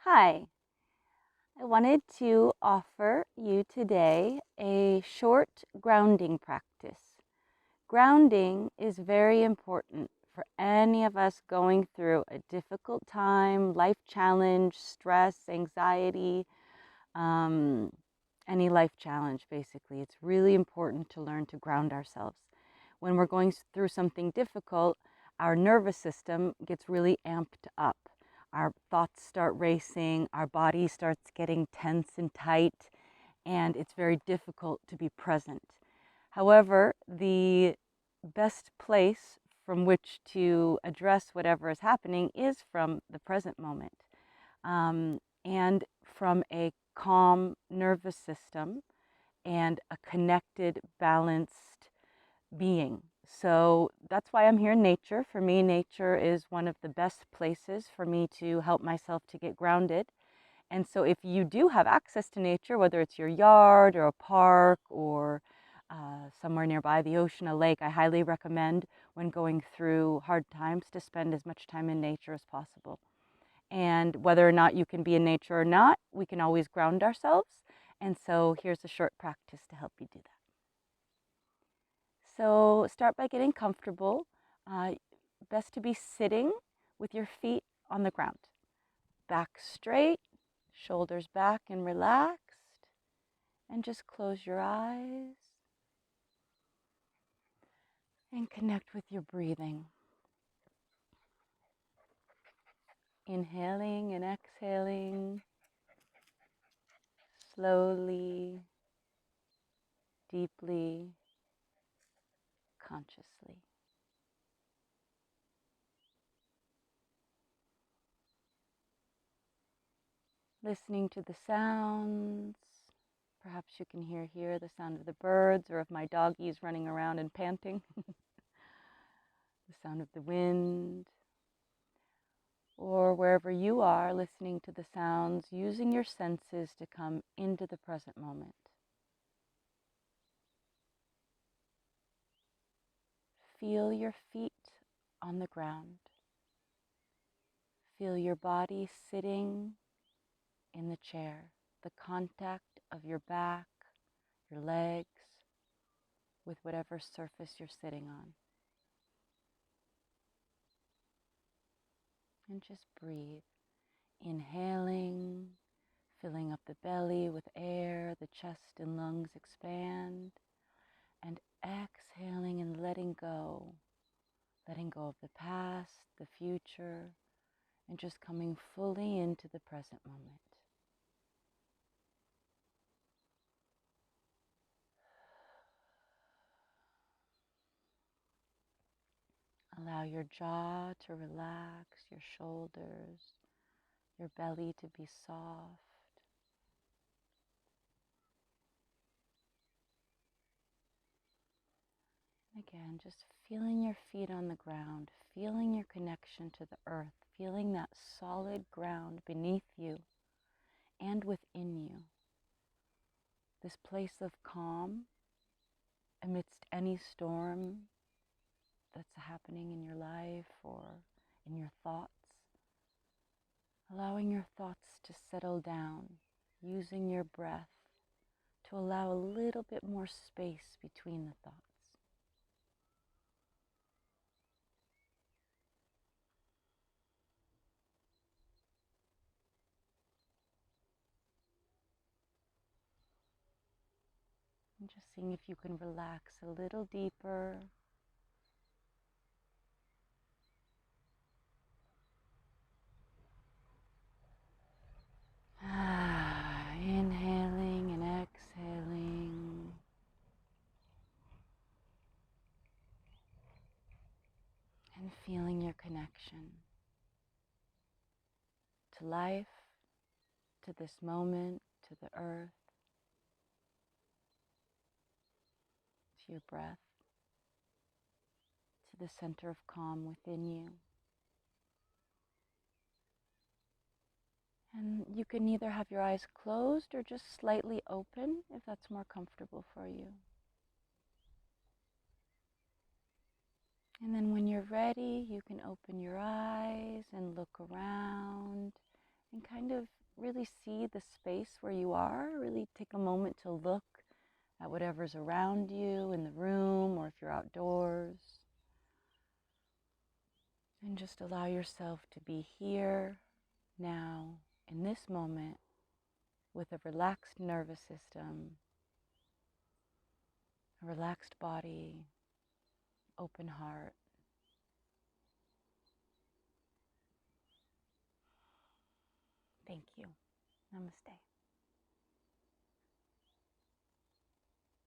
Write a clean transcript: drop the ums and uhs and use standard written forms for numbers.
Hi, I wanted to offer you today a short grounding practice. Grounding is very important for any of us going through a difficult time, life challenge, stress, anxiety, um, any life challenge, basically. It's really important to learn to ground ourselves. When we're going through something difficult, our nervous system gets really amped up. Our thoughts start racing, our body starts getting tense and tight, and it's very difficult to be present. However, the best place from which to address whatever is happening is from the present moment, and from a calm nervous system and a connected, balanced being. So that's why I'm here in nature. For me, nature is one of the best places for me to help myself to get grounded. And so if you do have access to nature, whether it's your yard or a park or somewhere nearby the ocean, a lake, I highly recommend when going through hard times to spend as much time in nature as possible. And whether or not you can be in nature or not, we can always ground ourselves. And so here's a short practice to help you do that. So start by getting comfortable. Uh, Best to be sitting with your feet on the ground. Back straight, shoulders back and relaxed. And just close your eyes and connect with your breathing. Inhaling and exhaling slowly, deeply, consciously. Listening to the sounds. Perhaps you can hear the sound of the birds or of my doggies running around and panting. The sound of the wind. Or wherever you are, listening to the sounds, using your senses to come into the present moment. Feel your feet on the ground. Feel your body sitting in the chair, the contact of your back, your legs, with whatever surface you're sitting on. And just breathe. Inhaling, filling up the belly with air, the chest and lungs expand. And exhaling and letting go of the past, the future, and just coming fully into the present moment. Allow your jaw to relax, your shoulders, your belly to be soft. Again, just feeling your feet on the ground, feeling your connection to the earth, feeling that solid ground beneath you and within you. This place of calm amidst any storm that's happening in your life or in your thoughts. Allowing your thoughts to settle down, using your breath to allow a little bit more space between the thoughts. And just seeing if you can relax a little deeper. Inhaling and exhaling. And feeling your connection to life, to this moment, to the earth, to your breath, to the center of calm within you. And you can either have your eyes closed or just slightly open if that's more comfortable for you. And then when you're ready, you can open your eyes and look around and kind of really see the space where you are. Really take a moment to look at whatever's around you in the room or if you're outdoors. And just allow yourself to be here, now, in this moment, with a relaxed nervous system, a relaxed body, open heart. Thank you. Namaste.